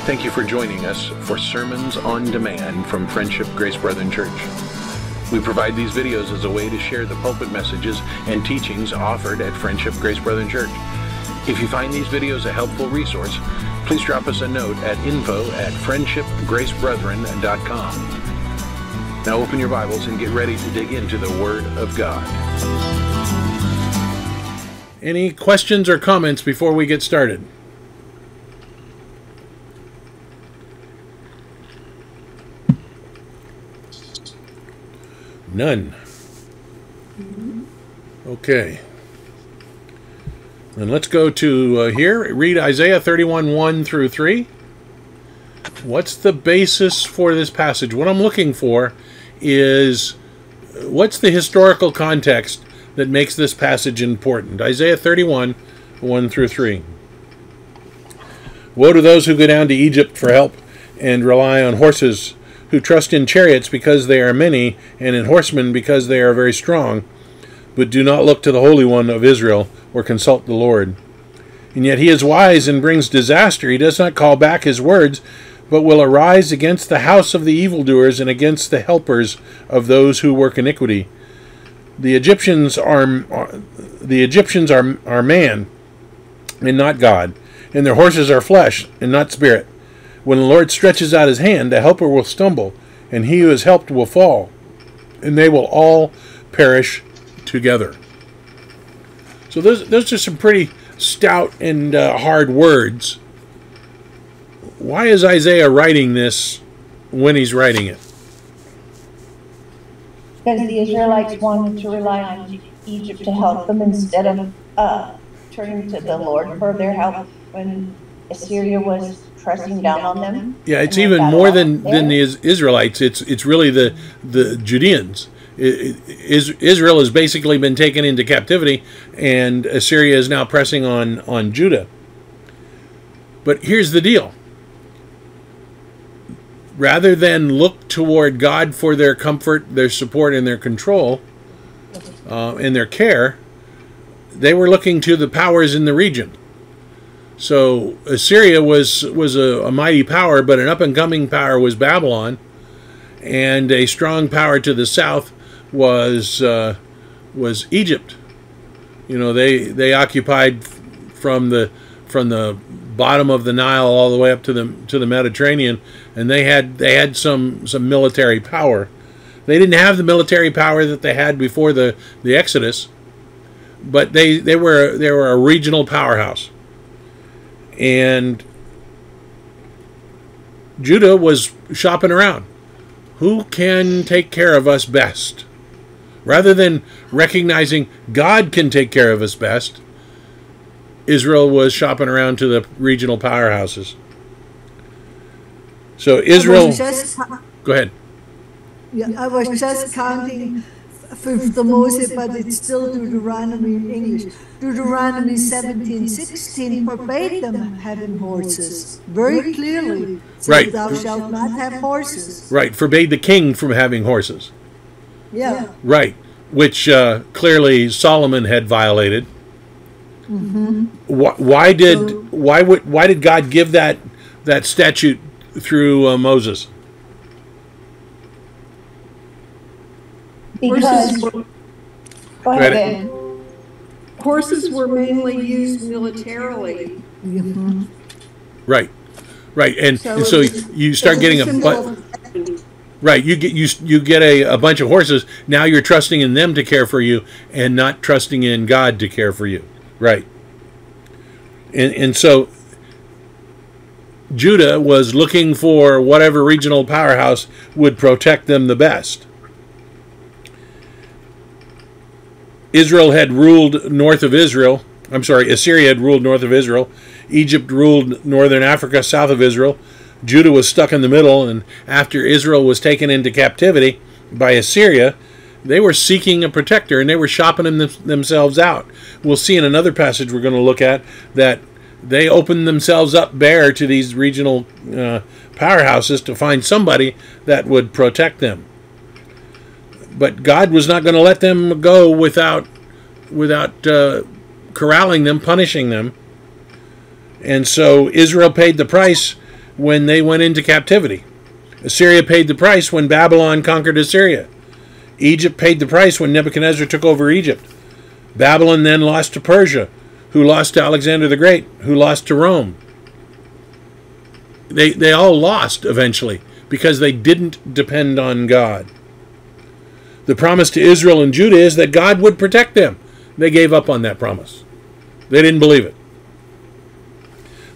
Thank you for joining us for Sermons on Demand from Friendship Grace Brethren Church. We provide these videos as a way to share the pulpit messages and teachings offered at Friendship Grace Brethren Church. If you find these videos a helpful resource, please drop us a note at info@friendshipgracebrethren.com. Now open your Bibles and get ready to dig into the Word of God. Any questions or comments before we get started? None. Okay. And let's go to here. Read Isaiah 31, 1 through 3. What's the basis for this passage? What I'm looking for is what's the historical context that makes this passage important? Isaiah 31, 1 through 3. Woe to those who go down to Egypt for help and rely on horses, who trust in chariots because they are many, and in horsemen because they are very strong, but do not look to the Holy One of Israel or consult the Lord. And yet he is wise and brings disaster. He does not call back his words, but will arise against the house of the evildoers and against the helpers of those who work iniquity. The Egyptians are man and not God, and their horses are flesh and not spirit. When the Lord stretches out his hand, the helper will stumble, and he who is helped will fall, and they will all perish together. So those are some pretty stout and hard words. Why is Isaiah writing this when he's writing it? Because the Israelites wanted to rely on Egypt to help them instead of turning to the Lord for their help when Assyria was pressing down on them. Yeah, it's even more than the Israelites. It's really the Judeans. Israel has basically been taken into captivity, and Assyria is now pressing on Judah. But here's the deal. Rather than look toward God for their comfort, their support, and their control, and their care, they were looking to the powers in the region. So Assyria was a mighty power, but an up-and-coming power was Babylon, and a strong power to the south was Egypt. You know, they occupied from the bottom of the Nile all the way up to the Mediterranean, and they had some military power. They didn't have the military power that they had before the Exodus, but they were a regional powerhouse. And Judah was shopping around. Who can take care of us best? Rather than recognizing God can take care of us best, Israel was shopping around to the regional powerhouses. So Israel... Go ahead. Yeah, I was just counting 5th Moses, but it's still Deuteronomy in English. Deuteronomy 17:16 forbade them having horses very clearly. Right. Thou shalt not have horses. Right. Forbade the king from having horses. Yeah. Right. Which clearly Solomon had violated. Mm-hmm. Why did God give that statute through Moses? Because go ahead. Horses were mainly used militarily. Mm-hmm. Right, and so you start getting right. You get a bunch of horses. Now you're trusting in them to care for you, and not trusting in God to care for you. Right, and so Judah was looking for whatever regional powerhouse would protect them the best. Assyria had ruled north of Israel. Egypt ruled northern Africa, south of Israel. Judah was stuck in the middle, and after Israel was taken into captivity by Assyria, they were seeking a protector, and they were shopping themselves out. We'll see in another passage we're going to look at that they opened themselves up bare to these regional powerhouses to find somebody that would protect them. But God was not going to let them go without corralling them, punishing them. And so Israel paid the price when they went into captivity. Assyria paid the price when Babylon conquered Assyria. Egypt paid the price when Nebuchadnezzar took over Egypt. Babylon then lost to Persia, who lost to Alexander the Great, who lost to Rome. They all lost eventually because they didn't depend on God. The promise to Israel and Judah is that God would protect them. They gave up on that promise. They didn't believe it.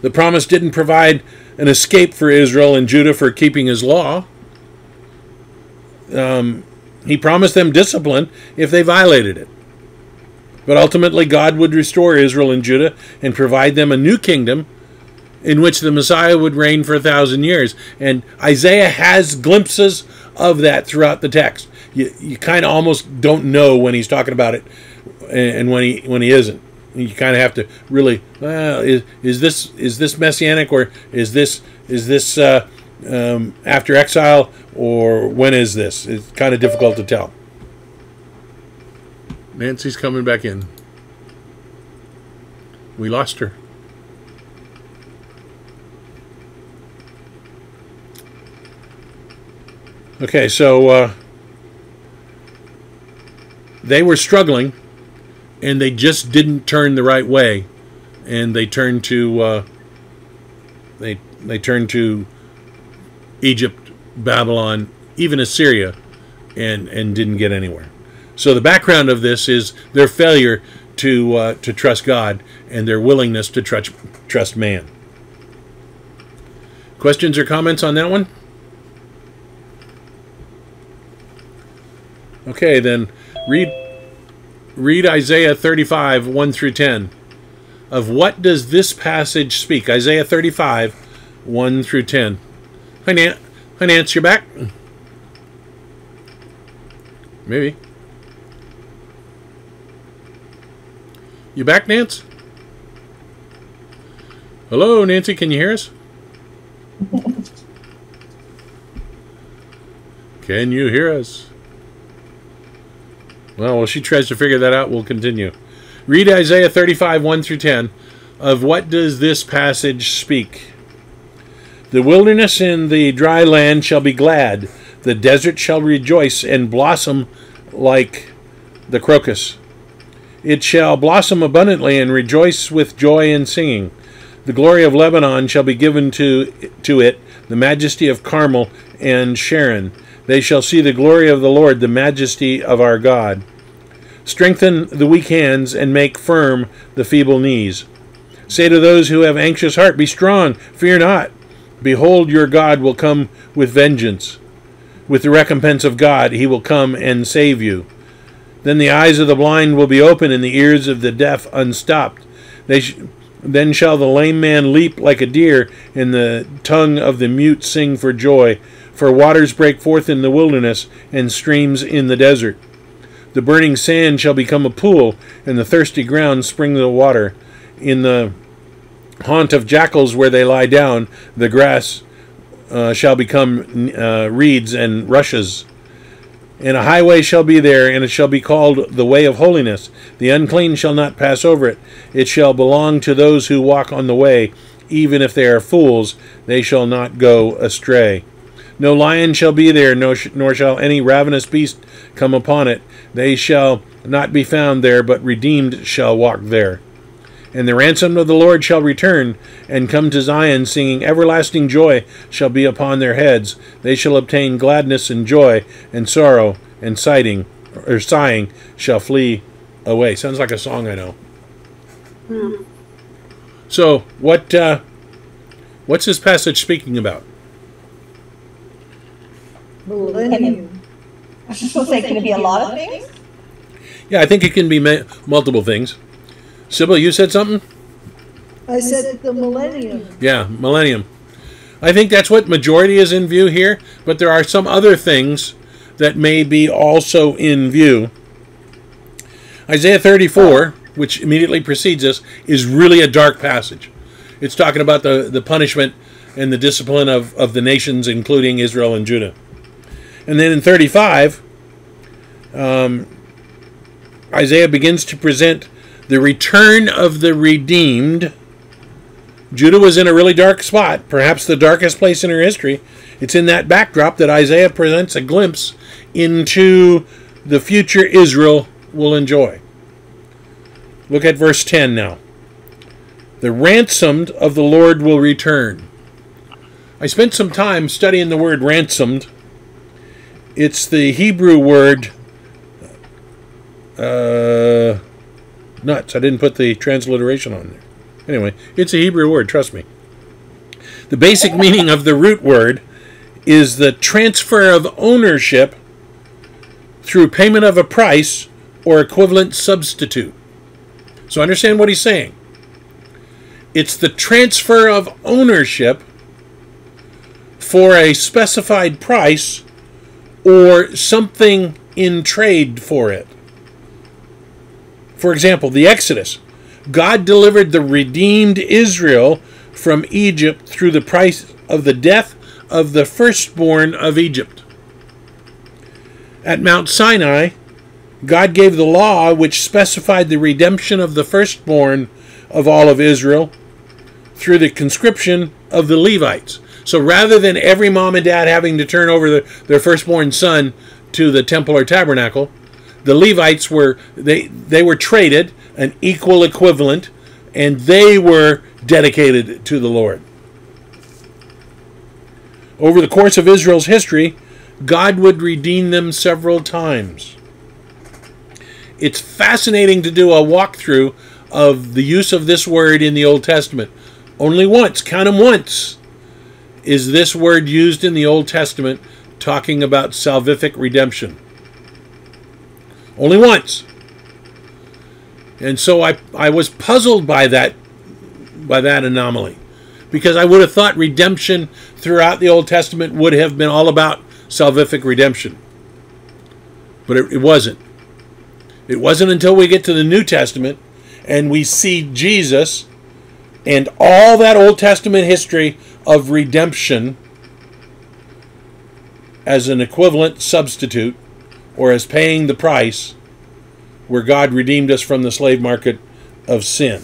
The promise didn't provide an escape for Israel and Judah for keeping his law. He promised them discipline if they violated it. But ultimately, God would restore Israel and Judah and provide them a new kingdom in which the Messiah would reign for 1,000 years. And Isaiah has glimpses of that throughout the text. You kind of almost don't know when he's talking about it and when he isn't. You kind of have to really, is this messianic, or is this after exile, or when is this? It's kind of difficult to tell. Nancy's coming back in. We lost her. Okay, so they were struggling, and they just didn't turn the right way, and they turned to they turned to Egypt, Babylon, even Assyria, and didn't get anywhere. So the background of this is their failure to trust God and their willingness to trust man. Questions or comments on that one? Okay, then read Isaiah 35, 1 through 10. Of what does this passage speak? Isaiah 35, 1 through 10. Hi, Nance, you're back? Maybe. You back, Nance? Hello, Nancy, can you hear us? Can you hear us? Well, while she tries to figure that out, we'll continue. Read Isaiah 35, 1 through 10. Of what does this passage speak? The wilderness and the dry land shall be glad. The desert shall rejoice and blossom like the crocus. It shall blossom abundantly and rejoice with joy and singing. The glory of Lebanon shall be given to it, the majesty of Carmel and Sharon. They shall see the glory of the Lord, the majesty of our God. Strengthen the weak hands and make firm the feeble knees. Say to those who have anxious heart, be strong, fear not. Behold, your God will come with vengeance. With the recompense of God, he will come and save you. Then the eyes of the blind will be open and the ears of the deaf unstopped. Then shall the lame man leap like a deer, and the tongue of the mute sing for joy. For waters break forth in the wilderness, and streams in the desert. The burning sand shall become a pool, and the thirsty ground spring the water. In the haunt of jackals where they lie down, the grass shall become reeds and rushes. And a highway shall be there, and it shall be called the way of holiness. The unclean shall not pass over it. It shall belong to those who walk on the way. Even if they are fools, they shall not go astray. No lion shall be there, nor shall any ravenous beast come upon it. They shall not be found there, but redeemed shall walk there. And the ransom of the Lord shall return, and come to Zion, singing, everlasting joy shall be upon their heads. They shall obtain gladness and joy, and sorrow and sighing shall flee away. Sounds like a song I know. So, what's this passage speaking about? Millennium. I was supposed to say, can it be a lot of things? Yeah, I think it can be multiple things. Sybil, you said something? I said the millennium. Yeah, millennium. I think that's what majority is in view here, but there are some other things that may be also in view. Isaiah 34, which immediately precedes us, is really a dark passage. It's talking about the punishment and the discipline of the nations, including Israel and Judah. And then in 35, Isaiah begins to present the return of the redeemed Judah was in a really dark spot, perhaps the darkest place in her history. It's in that backdrop that Isaiah presents a glimpse into the future Israel will enjoy. Look at verse 10 now. The ransomed of the Lord will return. I spent some time studying the word ransomed. It's the Hebrew word nuts. I didn't put the transliteration on there. Anyway, it's a Hebrew word, trust me. The basic meaning of the root word is the transfer of ownership through payment of a price or equivalent substitute. So understand what he's saying. It's the transfer of ownership for a specified price or something in trade for it. For example, the Exodus. God delivered the redeemed Israel from Egypt through the price of the death of the firstborn of Egypt. At Mount Sinai, God gave the law which specified the redemption of the firstborn of all of Israel through the conscription of the Levites. So rather than every mom and dad having to turn over their firstborn son to the temple or tabernacle, the Levites were they were traded an equal equivalent, and they were dedicated to the Lord. Over the course of Israel's history, God would redeem them several times. It's fascinating to do a walkthrough of the use of this word in the Old Testament. Only once, count them once, is this word used in the Old Testament talking about salvific redemption. Only once. And so I was puzzled by that anomaly, because I would have thought redemption throughout the Old Testament would have been all about salvific redemption. But it wasn't. It wasn't until we get to the New Testament and we see Jesus and all that Old Testament history of redemption as an equivalent substitute or as paying the price, where God redeemed us from the slave market of sin.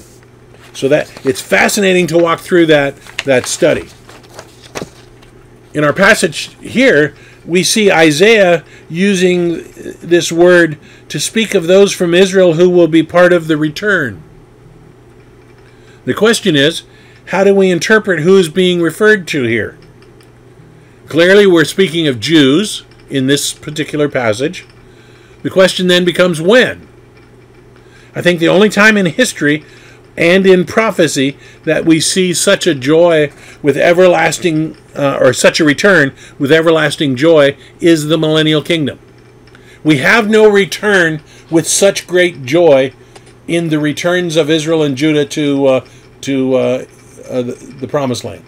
So that it's fascinating to walk through that study. In our passage here, we see Isaiah using this word to speak of those from Israel who will be part of the return. The question is, how do we interpret who is being referred to here? Clearly, we're speaking of Jews in this particular passage. The question then becomes when. I think the only time in history and in prophecy that we see such a joy with everlasting, or such a return with everlasting joy, is the millennial kingdom. We have no return with such great joy in the returns of Israel and Judah to the Promised Land.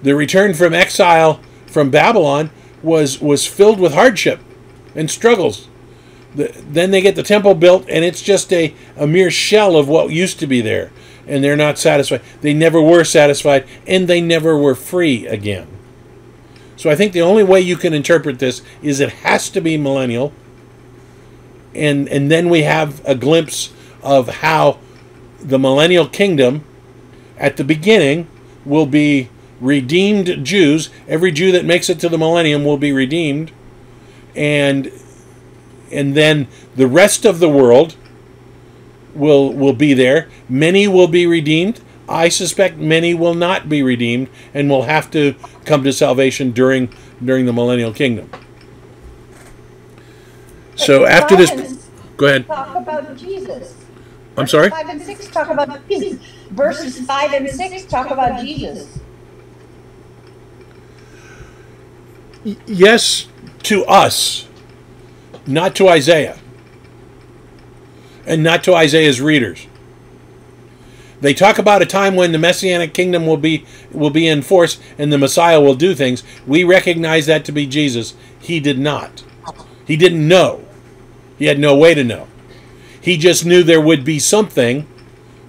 The return from exile from Babylon was filled with hardship and struggles. Then they get the temple built, and it's just a mere shell of what used to be there. And they're not satisfied. They never were satisfied, and they never were free again. So I think the only way you can interpret this is it has to be millennial. And then we have a glimpse of how the millennial kingdom, at the beginning, will be redeemed Jews. Every Jew that makes it to the millennium will be redeemed. And then the rest of the world will be there. Many will be redeemed. I suspect many will not be redeemed and will have to come to salvation during the millennial kingdom. So after this, go ahead. Talk about Jesus. I'm sorry? 5 and 6 talk about Jesus. Verses 5 and 6 talk about Jesus. Yes, to us. Not to Isaiah, and not to Isaiah's readers. They talk about a time when the Messianic kingdom will be in force and the Messiah will do things. We recognize that to be Jesus. He did not. He didn't know. He had no way to know. He just knew there would be something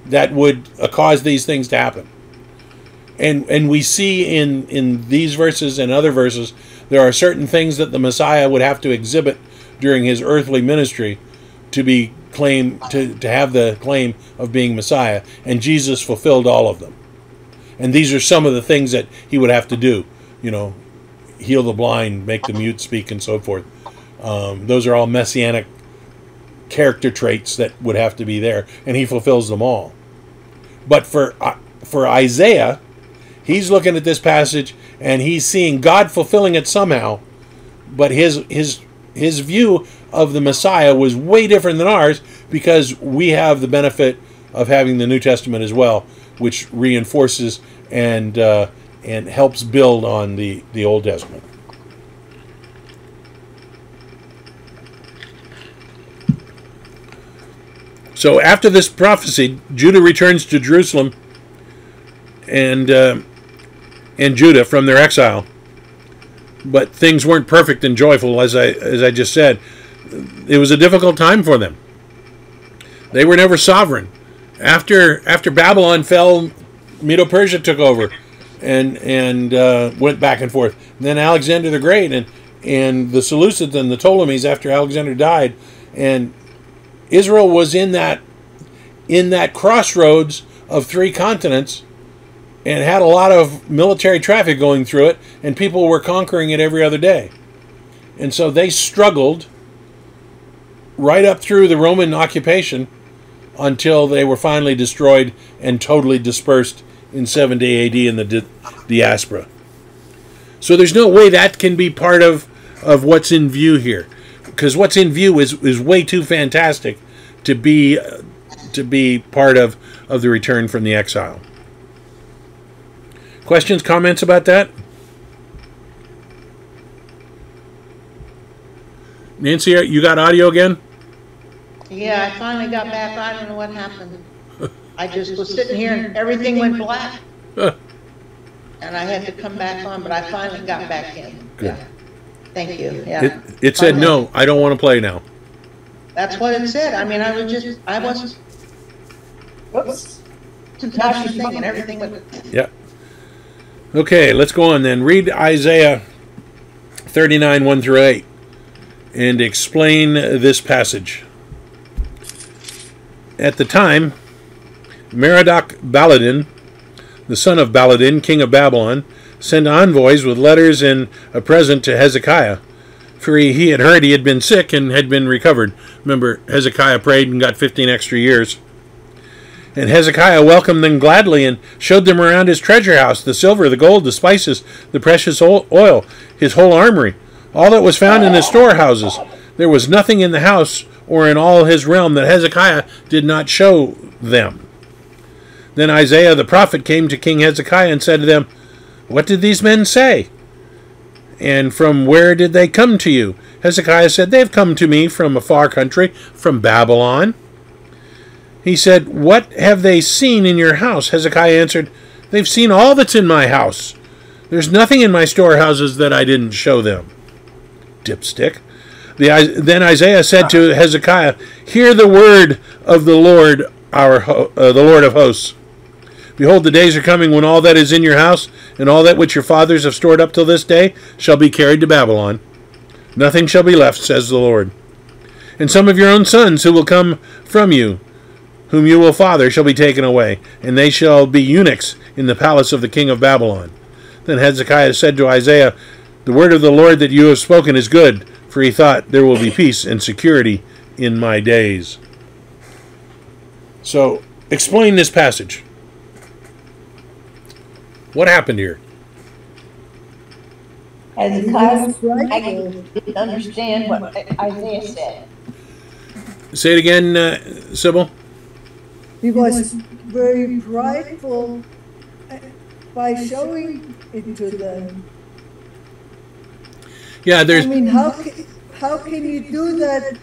that would cause these things to happen. And we see in these verses and other verses, there are certain things that the Messiah would have to exhibit during his earthly ministry to be claimed to have the claim of being Messiah, and Jesus fulfilled all of them. And these are some of the things that he would have to do, you know, heal the blind, make the mute speak, and so forth. Those are all messianic character traits that would have to be there, and he fulfills them all. But for Isaiah, he's looking at this passage and he's seeing God fulfilling it somehow, but his view of the Messiah was way different than ours, because we have the benefit of having the New Testament as well, which reinforces and helps build on the Old Testament. So after this prophecy, Judah returns to Jerusalem and Judah from their exile. But things weren't perfect and joyful, as I just said. It was a difficult time for them. They were never sovereign. After Babylon fell, Medo-Persia took over and went back and forth. And then Alexander the Great and the Seleucids and the Ptolemies after Alexander died, and Israel was in that crossroads of three continents and had a lot of military traffic going through it, and people were conquering it every other day. And so they struggled right up through the Roman occupation until they were finally destroyed and totally dispersed in 70 AD in the diaspora. So there's no way that can be part of what's in view here, because what's in view is way too fantastic to be part of the return from the exile. Questions, comments about that? Nancy, you got audio again? Yeah, I finally got back. I don't know what happened. I just was sitting here and everything went black. And I had to come back on, but I finally got back in. Good. Yeah. Thank you. Yeah. It said, no, I don't want to play now. That's what it said. I mean, I wasn't. Whoops. Now she's thinking everything went. Yeah. Okay, let's go on then. Read Isaiah 39, 1 through 8, and explain this passage. At the time, Merodach-Baladan, the son of Baladan, king of Babylon, sent envoys with letters and a present to Hezekiah, for he had heard he had been sick and had been recovered. Remember, Hezekiah prayed and got 15 extra years. And Hezekiah welcomed them gladly and showed them around his treasure house, the silver, the gold, the spices, the precious oil, his whole armory, all that was found in his storehouses. There was nothing in the house or in all his realm that Hezekiah did not show them. Then Isaiah the prophet came to King Hezekiah and said to them, "What did these men say? And from where did they come to you?" Hezekiah said, "They have come to me from a far country, from Babylon." He said, "What have they seen in your house?" Hezekiah answered, "They've seen all that's in my house. There's nothing in my storehouses that I didn't show them." Dipstick. Then Isaiah said to Hezekiah, "Hear the word of the Lord, the Lord of hosts. Behold, the days are coming when all that is in your house and all that which your fathers have stored up till this day shall be carried to Babylon. Nothing shall be left, says the Lord. And some of your own sons who will come from you, whom you will father, shall be taken away, and they shall be eunuchs in the palace of the king of Babylon." Then Hezekiah said to Isaiah, "The word of the Lord that you have spoken is good," for he thought, "There will be peace and security in my days." So, explain this passage. What happened here? Hezekiah didn't understand what Isaiah said. Say it again, Sybil. He was very prideful by showing it to them. Yeah, there's. I mean, how can you do that?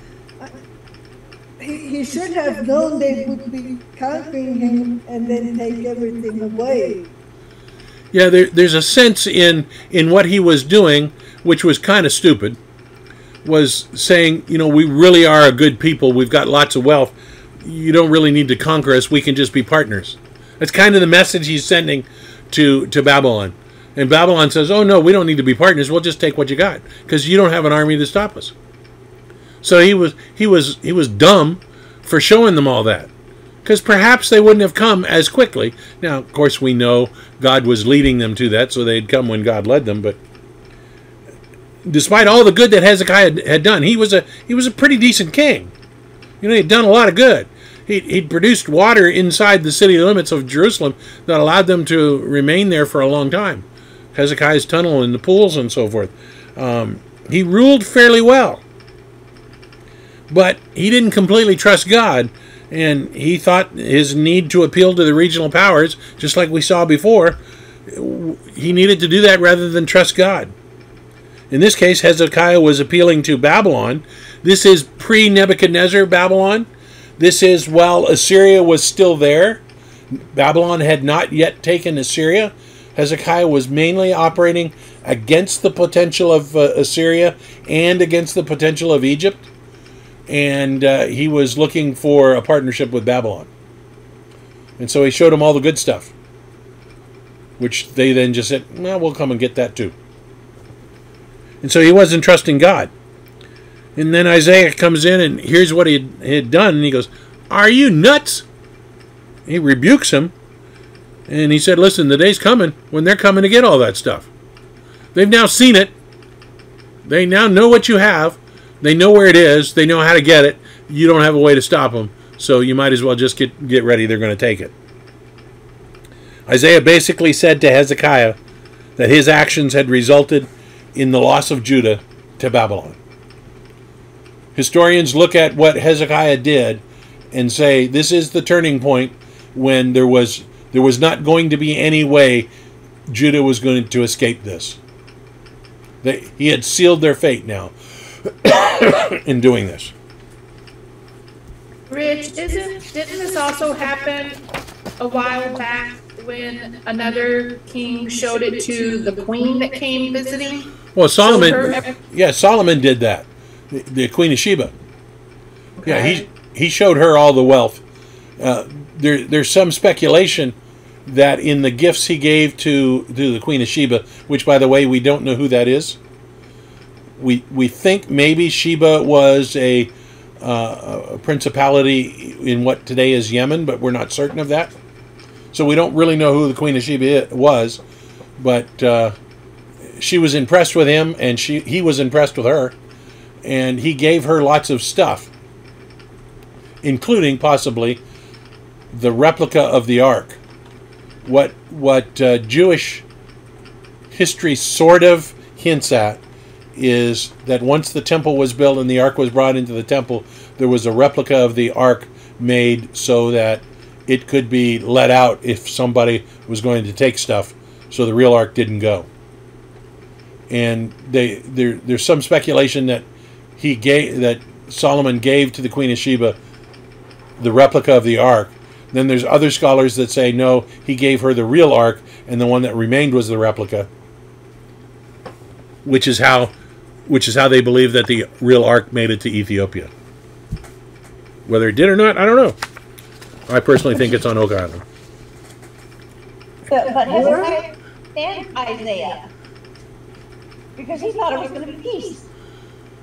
He should have known they would be conquering him and then take everything away. Yeah, there's a sense in what he was doing, which was kind of stupid, was saying, you know, we really are a good people. We've got lots of wealth. You don't really need to conquer us. We can just be partners. That's kind of the message he's sending to Babylon. And Babylon says, "Oh no, we don't need to be partners. We'll just take what you got because you don't have an army to stop us." So he was dumb for showing them all that. because perhaps they wouldn't have come as quickly. Now, of course, we know God was leading them to that, so they'd come when God led them. But despite all the good that Hezekiah had done, he was a pretty decent king. You know, he'd done a lot of good. He'd produced water inside the city limits of Jerusalem that allowed them to remain there for a long time. Hezekiah's tunnel and the pools and so forth. He ruled fairly well. But he didn't completely trust God, and he thought his need to appeal to the regional powers, just like we saw before, he needed to do that rather than trust God. In this case, Hezekiah was appealing to Babylon. This is pre-Nebuchadnezzar Babylon. This is while Assyria was still there. Babylon had not yet taken Assyria. Hezekiah was mainly operating against the potential of Assyria and against the potential of Egypt. And he was looking for a partnership with Babylon. And so he showed them all the good stuff, which they then just said, well, we'll come and get that too. And so he wasn't trusting God. And then Isaiah comes in, and here's what he had done, and he goes, are you nuts? He rebukes him, and he said, listen, the day's coming when they're coming to get all that stuff. They've now seen it. They now know what you have. They know where it is. They know how to get it. You don't have a way to stop them, so you might as well just get ready. They're going to take it. Isaiah basically said to Hezekiah that his actions had resulted in the loss of Judah to Babylon. Historians look at what Hezekiah did and say this is the turning point when there was not going to be any way Judah was going to escape this. He had sealed their fate now in doing this. Rich, didn't this also happen a while back when another king showed it to the queen that came visiting? Well, Solomon did that. The Queen of Sheba. Okay. Yeah, he showed her all the wealth. There's some speculation that in the gifts he gave to the Queen of Sheba, which, by the way, we don't know who that is. We think maybe Sheba was a principality in what today is Yemen, but we're not certain of that. So we don't really know who the Queen of Sheba was, but she was impressed with him, and he was impressed with her, and he gave her lots of stuff, including possibly the replica of the Ark. What Jewish history sort of hints at is that once the temple was built and the Ark was brought into the temple, there was a replica of the Ark made so that it could be let out if somebody was going to take stuff, so the real Ark didn't go. And there's some speculation that Solomon gave to the Queen of Sheba the replica of the Ark. Then there's other scholars that say no, he gave her the real Ark, and the one that remained was the replica, which is how they believe that the real Ark made it to Ethiopia. Whether it did or not, I don't know. I personally think it's on Oak Island. But Hezekiah and Isaiah, because he thought it was going to be peace.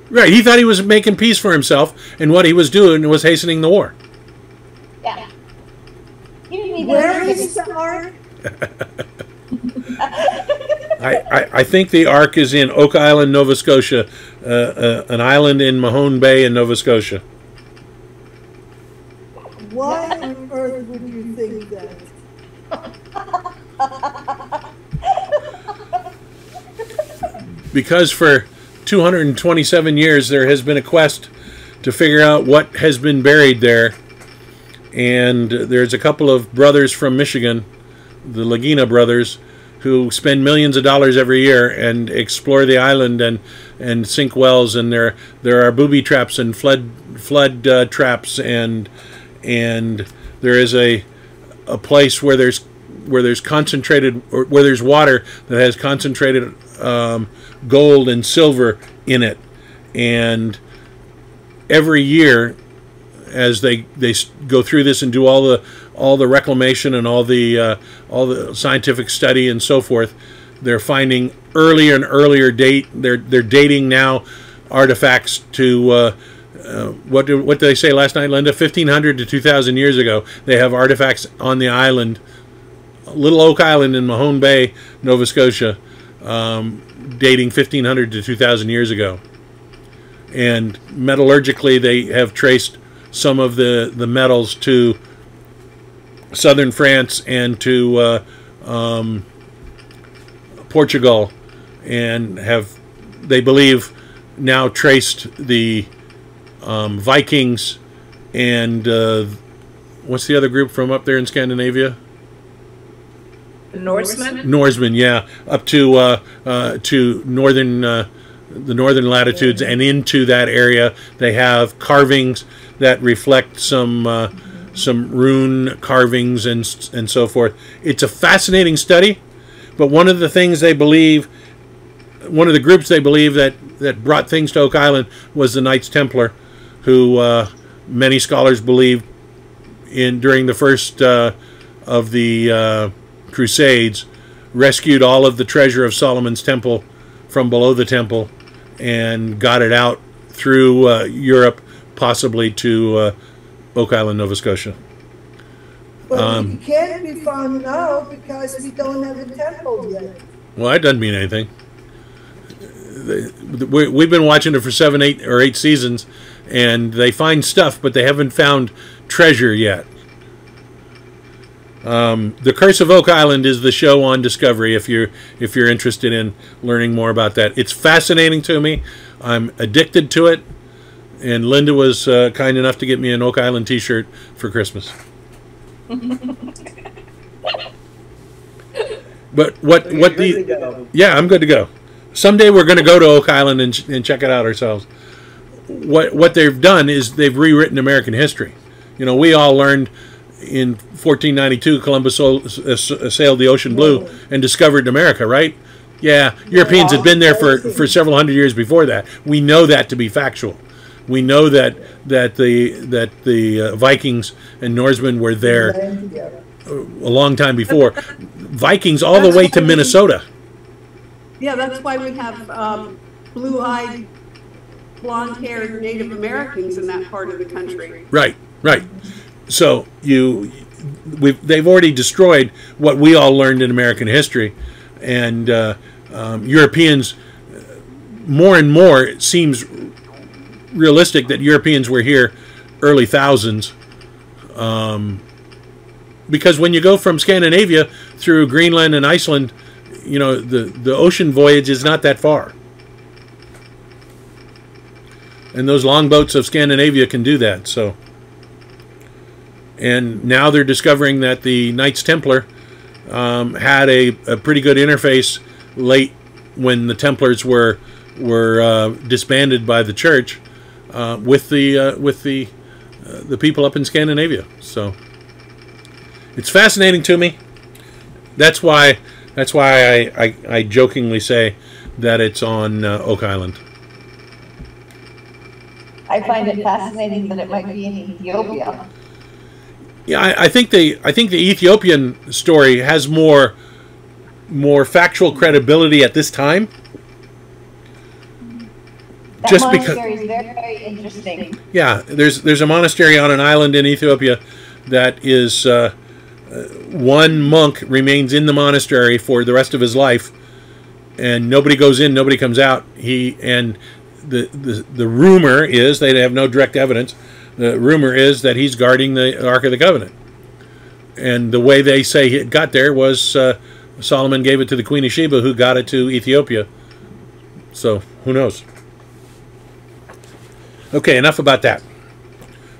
Right, he thought he was making peace for himself, and what he was doing was hastening the war. Yeah. Where is the Ark? I think the Ark is in Oak Island, Nova Scotia, an island in Mahone Bay in Nova Scotia. Why on earth would you think that? Because for 227 years there has been a quest to figure out what has been buried there, and there's a couple of brothers from Michigan, the Lagina brothers, who spend millions of dollars every year and explore the island and sink wells, and there are booby traps and flood traps, and there is a place where there's concentrated, or where there's water that has concentrated gold and silver in it, and every year as they go through this and do all the reclamation and all the scientific study and so forth, they're finding earlier and earlier date. They're dating now artifacts to what did they say last night, Linda? 1,500 to 2,000 years ago, they have artifacts on the island, Little Oak Island in Mahone Bay, Nova Scotia, dating 1,500 to 2,000 years ago. And metallurgically, they have traced some of the metals to southern France and to Portugal, and have, they believe, now traced the Vikings and what's the other group from up there in Scandinavia? The Norsemen? Norsemen, yeah, up to northern the northern latitudes and into that area. They have carvings that reflect some rune carvings and so forth. It's a fascinating study, but one of the things they believe, one of the groups they believe that brought things to Oak Island was the Knights Templar, who many scholars believe during the first of the Crusades rescued all of the treasure of Solomon's temple from below the temple and got it out through Europe, possibly to Oak Island, Nova Scotia. But it can't be found now because we don't have a temple yet. Well, that doesn't mean anything. We've been watching it for 7, 8, or 8 seasons, and they find stuff, but they haven't found treasure yet. The Curse of Oak Island is the show on Discovery if you're interested in learning more about that. It's fascinating to me. I'm addicted to it, and Linda was kind enough to get me an Oak Island t-shirt for Christmas. But yeah, I'm good to go. Someday we're going to go to Oak Island and check it out ourselves. What they've done is they've rewritten American history. You know, we all learned in 1492 Columbus sailed the ocean blue and discovered America, right? Yeah, Europeans had been there for several hundred years before that. We know that to be factual. We know that the Vikings and Norsemen were there a long time before. Vikings all the way to Minnesota. Yeah, that's why we have blue-eyed, blonde-haired Native Americans in that part of the country. Right, right. So they've already destroyed what we all learned in American history, and Europeans, more and more, it seems realistic that Europeans were here early thousands, because when you go from Scandinavia through Greenland and Iceland, you know, the ocean voyage is not that far, and those longboats of Scandinavia can do that. So, and now they're discovering that the Knights Templar had a pretty good interface late when the Templars were disbanded by the church with the people up in Scandinavia. So it's fascinating to me. That's why I jokingly say that it's on Oak Island. I find it fascinating that it might be in Ethiopia. Yeah, I think the Ethiopian story has more factual credibility at this time. That just monastery because, is very, very interesting. Yeah, there's a monastery on an island in Ethiopia that is one monk remains in the monastery for the rest of his life, and nobody goes in, nobody comes out. The rumor is, they have no direct evidence. The rumor is that he's guarding the Ark of the Covenant. And the way they say it got there was Solomon gave it to the Queen of Sheba, who got it to Ethiopia. So, who knows? Okay, enough about that.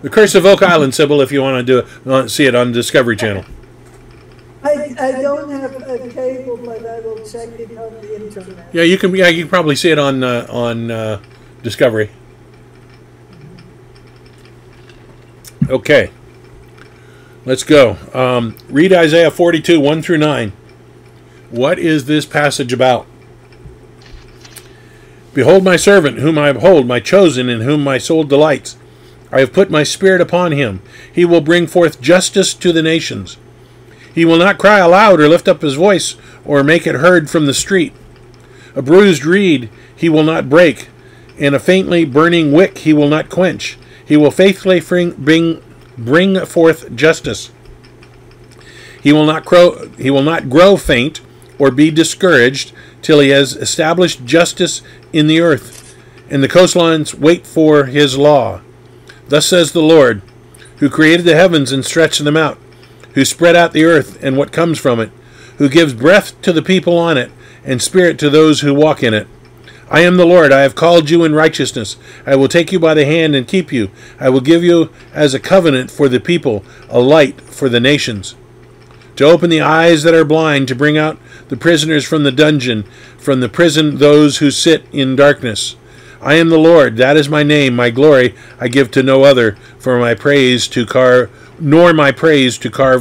The Curse of Oak Island, Sybil, if you want to see it on Discovery Channel. I don't have a cable, but I will check it on the internet. Yeah, you can probably see it on Discovery. Okay, let's go. Read Isaiah 42, 1 through 9. What is this passage about? Behold my servant, whom I uphold, my chosen, in whom my soul delights. I have put my spirit upon him. He will bring forth justice to the nations. He will not cry aloud or lift up his voice or make it heard from the street. A bruised reed he will not break, and a faintly burning wick he will not quench. He will faithfully bring forth justice. He will not grow faint or be discouraged till he has established justice in the earth, and the coastlines wait for his law. Thus says the Lord, who created the heavens and stretched them out, who spread out the earth and what comes from it, who gives breath to the people on it, and spirit to those who walk in it. I am the Lord, I have called you in righteousness. I will take you by the hand and keep you. I will give you as a covenant for the people, a light for the nations. To open the eyes that are blind, to bring out the prisoners from the dungeon, from the prison those who sit in darkness. I am the Lord, that is my name, my glory I give to no other, nor my praise to carved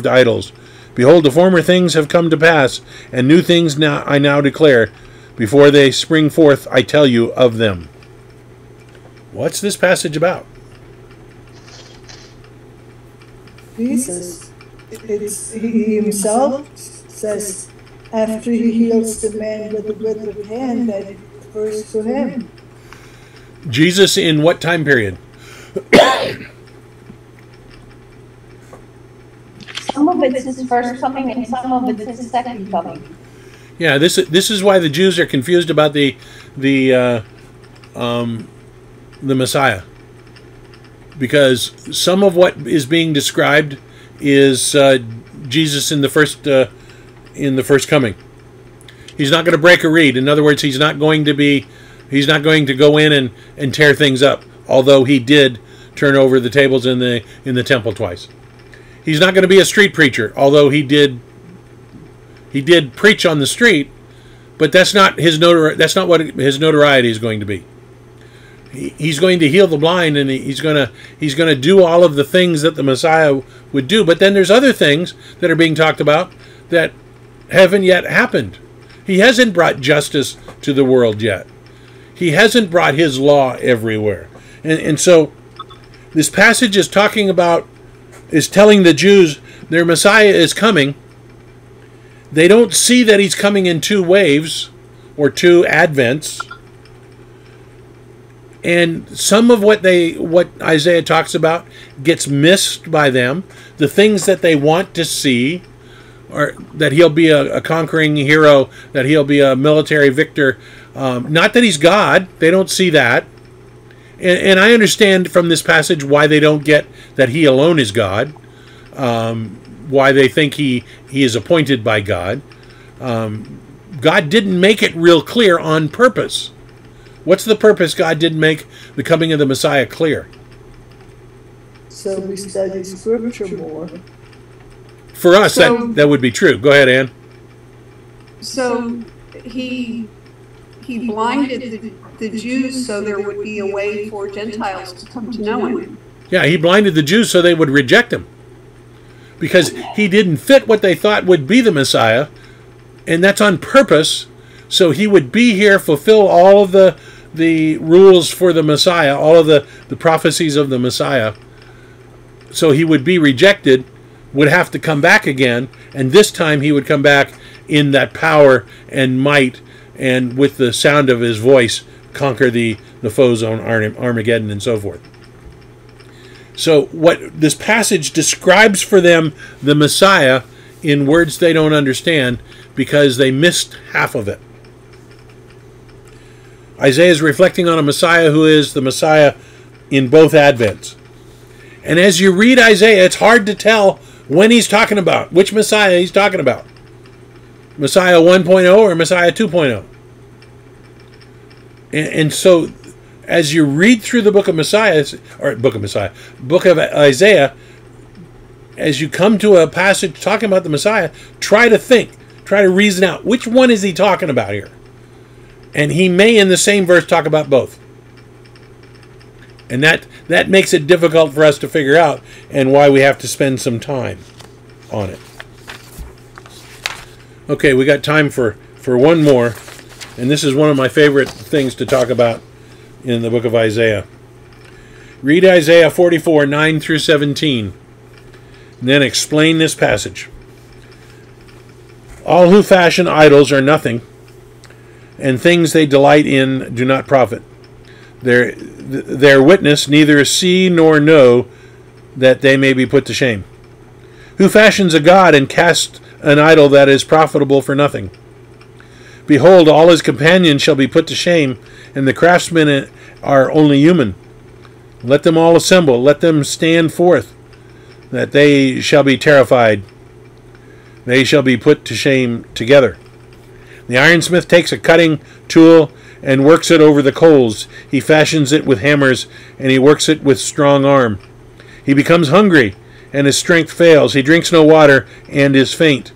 idols. Behold, the former things have come to pass, and new things I now declare. Before they spring forth, I tell you of them. What's this passage about? Jesus. He himself says, after he heals the man with the withered hand, that it refers to him. Jesus in what time period? Some of it's his first coming and some of it's his second coming. Yeah, this is why the Jews are confused about the Messiah, because some of what is being described is Jesus in the first coming. He's not going to break a reed. In other words, he's not going to go in and tear things up. Although he did turn over the tables in the temple twice. He's not going to be a street preacher. Although he did preach on the street, but that's not what his notoriety is going to be. He's going to heal the blind, and he's going to do all of the things that the Messiah would do. But then there's other things that are being talked about that haven't yet happened. He hasn't brought justice to the world yet. He hasn't brought his law everywhere. And so this passage is telling the Jews their Messiah is coming. They don't see that he's coming in two waves or two advents. And some of what Isaiah talks about gets missed by them. The things that they want to see are that he'll be a conquering hero, that he'll be a military victor. Not that he's God. They don't see that. And I understand from this passage why they don't get that he alone is God. Why they think he is appointed by God. God didn't make it real clear on purpose. What's the purpose God didn't make the coming of the Messiah clear? So we study Scripture more. For us, that would be true. Go ahead, Ann. So he blinded the Jews so there would be a way for Gentiles to come to know him. Yeah, he blinded the Jews so they would reject him. Because he didn't fit what they thought would be the Messiah, and that's on purpose, so he would be here, fulfill all of the rules for the Messiah, all of the prophecies of the Messiah. So he would be rejected, would have to come back again, and this time he would come back in that power and might, and with the sound of his voice, conquer the foes on Armageddon and so forth. So what this passage describes for them, the Messiah, in words they don't understand, because they missed half of it. Isaiah is reflecting on a Messiah who is the Messiah in both Advents. And as you read Isaiah, it's hard to tell when he's talking about, which Messiah he's talking about. Messiah 1.0 or Messiah 2.0. And so as you read through the book of Isaiah, as you come to a passage talking about the Messiah, try to reason out, which one is he talking about here? And he may in the same verse talk about both. And that makes it difficult for us to figure out, and why we have to spend some time on it. Okay, we got time for one more, and this is one of my favorite things to talk about in the book of Isaiah. Read Isaiah 44, 9 through 17, and then explain this passage. All who fashion idols are nothing, and things they delight in do not profit. their witness neither see nor know, that they may be put to shame. Who fashions a god and casts an idol that is profitable for nothing? Behold, all his companions shall be put to shame, and the craftsmen are only human. Let them all assemble, let them stand forth, that they shall be terrified. They shall be put to shame together. The ironsmith takes a cutting tool and works it over the coals. He fashions it with hammers, and he works it with strong arm. He becomes hungry, and his strength fails. He drinks no water, and is faint.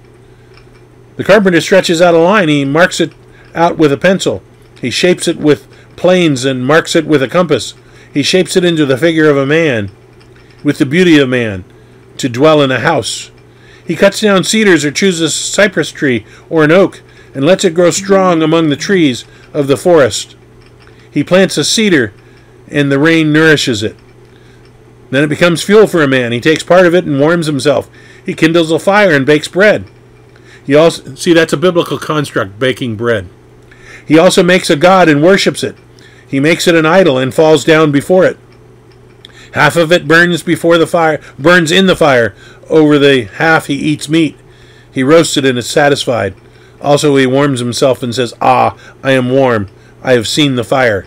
The carpenter stretches out a line. He marks it out with a pencil. He shapes it with planes and marks it with a compass. He shapes it into the figure of a man, with the beauty of man, to dwell in a house. He cuts down cedars or chooses a cypress tree or an oak, and lets it grow strong among the trees of the forest. He plants a cedar, and the rain nourishes it. Then it becomes fuel for a man. He takes part of it and warms himself. He kindles a fire and bakes bread. He also, see, that's a biblical construct, baking bread. He also makes a god and worships it. He makes it an idol and falls down before it. Half of it burns before the fire, burns in the fire. Over the half he eats meat. He roasts it and is satisfied. Also he warms himself and says, "Ah, I am warm. I have seen the fire."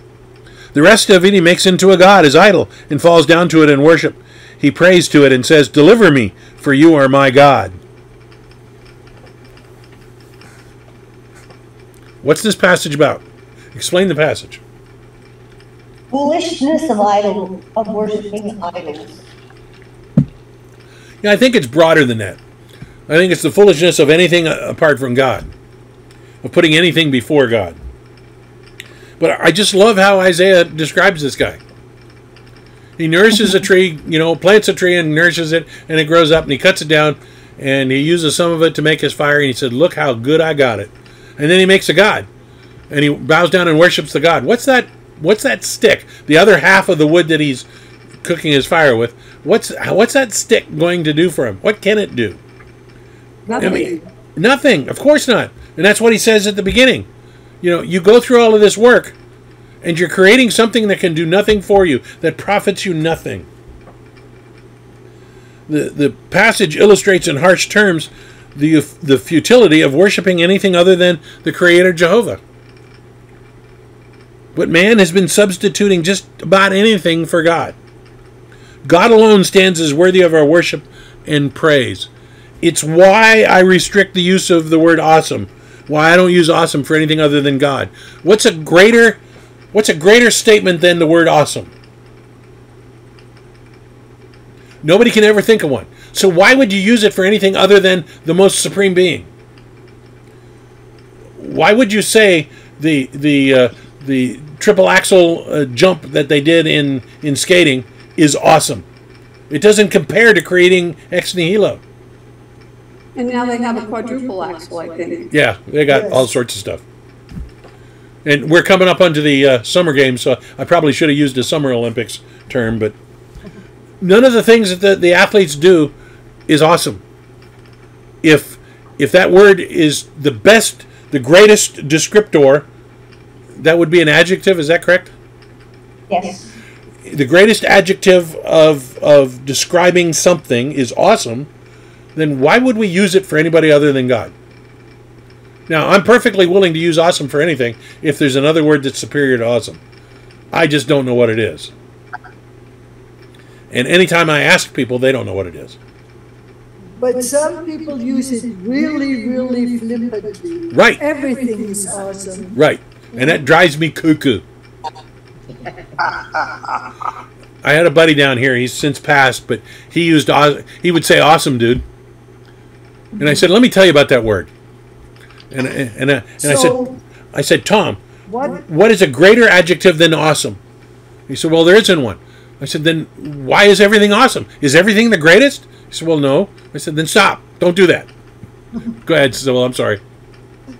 The rest of it he makes into a god, his idol, and falls down to it in worship. He prays to it and says, "Deliver me, for you are my God." What's this passage about? Explain the passage. Foolishness of worshiping idols. Yeah, I think it's broader than that. I think it's the foolishness of anything apart from God, of putting anything before God. But I just love how Isaiah describes this guy. He nourishes a tree, plants a tree and nourishes it, and it grows up, and he cuts it down, and he uses some of it to make his fire, and he said, "Look how good I got it." And then he makes a god, and he bows down and worships the god. What's that stick? The other half of the wood that he's cooking his fire with, what's that stick going to do for him? What can it do? Nothing. I mean, nothing. Of course not. And that's what he says at the beginning. You go through all of this work, and you're creating something that can do nothing for you, that profits you nothing. The passage illustrates in harsh terms the futility of worshiping anything other than the Creator Jehovah. But man has been substituting just about anything for God. God alone stands as worthy of our worship and praise. It's why I restrict the use of the word awesome. Why I don't use awesome for anything other than God. What's a greater statement than the word awesome? Nobody can ever think of one. So why would you use it for anything other than the most supreme being? Why would you say the triple axel jump that they did in skating is awesome? It doesn't compare to creating ex nihilo. And now they have a quadruple axle, I think. Yeah, they got all sorts of stuff. And we're coming up onto the Summer Games, so I probably should have used a Summer Olympics term, but none of the things that the athletes do is awesome. If that word is the best, the greatest descriptor, that would be an adjective, is that correct? Yes. The greatest adjective of describing something is awesome, then why would we use it for anybody other than God? Now, I'm perfectly willing to use awesome for anything if there's another word that's superior to awesome. I just don't know what it is. And anytime I ask people, they don't know what it is. But some people use it really, really flippantly. Right. Everything is awesome. Right. And that drives me cuckoo. I had a buddy down here. He's since passed, but he would say awesome, dude. And I said, let me tell you about that word. And I said, Tom, what is a greater adjective than awesome? He said, well, there isn't one. I said, then why is everything awesome? Is everything the greatest? He said, well, no. I said, then stop. Don't do that. Go ahead. He said, well, I'm sorry.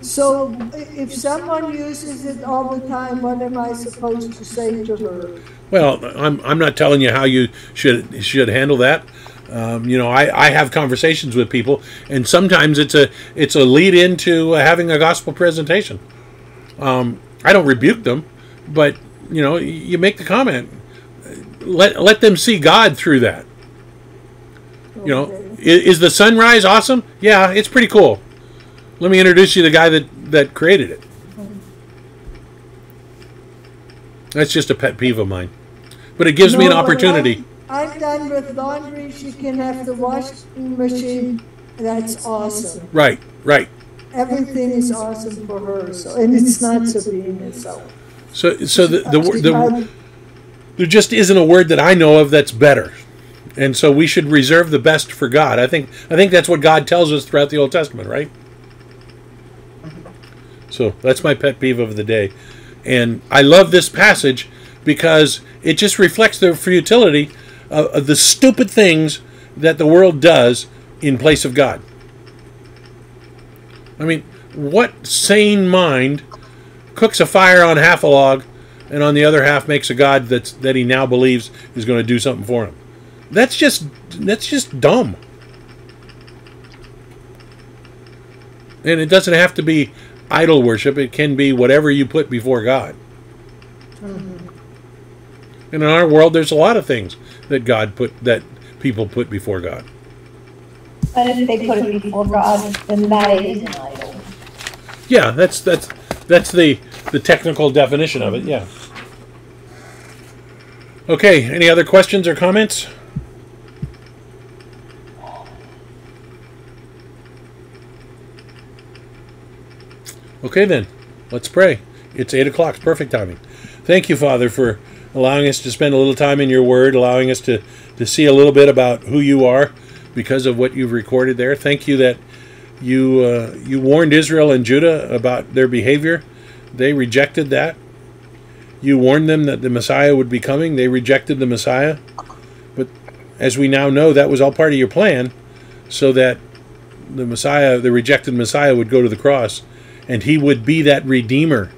So if someone uses it all the time, what am I supposed to say to her? Well, I'm not telling you how you should handle that. I have conversations with people, and sometimes it's a lead into having a gospel presentation. I don't rebuke them, but you know, you make the comment. Let them see God through that. You know, is the sunrise awesome? Yeah, it's pretty cool. Let me introduce you to the guy that created it. That's just a pet peeve of mine. But it gives me an opportunity. I'm done with laundry. She can have the washing machine. That's awesome. Right, right. Everything is awesome for her. So, and it's not Sabina. So there just isn't a word that I know of that's better. And so we should reserve the best for God. I think that's what God tells us throughout the Old Testament, right? So that's my pet peeve of the day. And I love this passage because it just reflects the futility of the stupid things that the world does in place of God. I mean, what sane mind cooks a fire on half a log and on the other half makes a God that he now believes is going to do something for him? That's just dumb. And it doesn't have to be idol worship. It can be whatever you put before God. Mm-hmm. And in our world, there's a lot of things that people put before God. But if they put it before God, then that is an idol. Yeah, that's the technical definition of it. Yeah. Okay. Any other questions or comments? Okay, then. Let's pray. It's 8 o'clock. Perfect timing. Thank you, Father, for allowing us to spend a little time in your word, allowing us to see a little bit about who you are because of what you've recorded there. Thank you that you warned Israel and Judah about their behavior. They rejected that. You warned them that the Messiah would be coming. They rejected the Messiah. But as we now know, that was all part of your plan so that the Messiah, the rejected Messiah, would go to the cross. And he would be that Redeemer,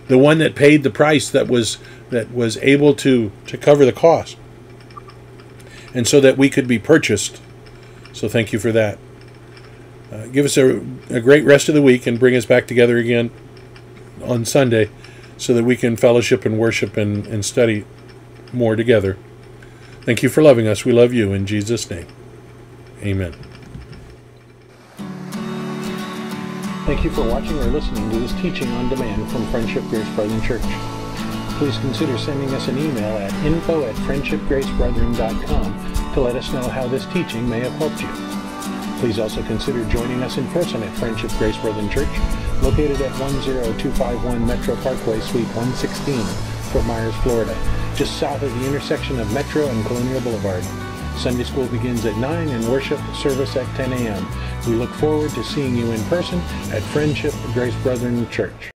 the one that paid the price that was able to cover the cost, and so that we could be purchased. So thank you for that. Give us a great rest of the week and bring us back together again on Sunday so that we can fellowship and worship and study more together. Thank you for loving us. We love you in Jesus' name. Amen. Thank you for watching or listening to this teaching on demand from Friendship Grace Brethren Church. Please consider sending us an email at info@friendshipgracebrethren.com to let us know how this teaching may have helped you. Please also consider joining us in person at Friendship Grace Brethren Church, located at 10251 Metro Parkway, Suite 116, Fort Myers, Florida, just south of the intersection of Metro and Colonial Boulevard. Sunday school begins at 9 and worship service at 10 a.m. We look forward to seeing you in person at Friendship Grace Brethren Church.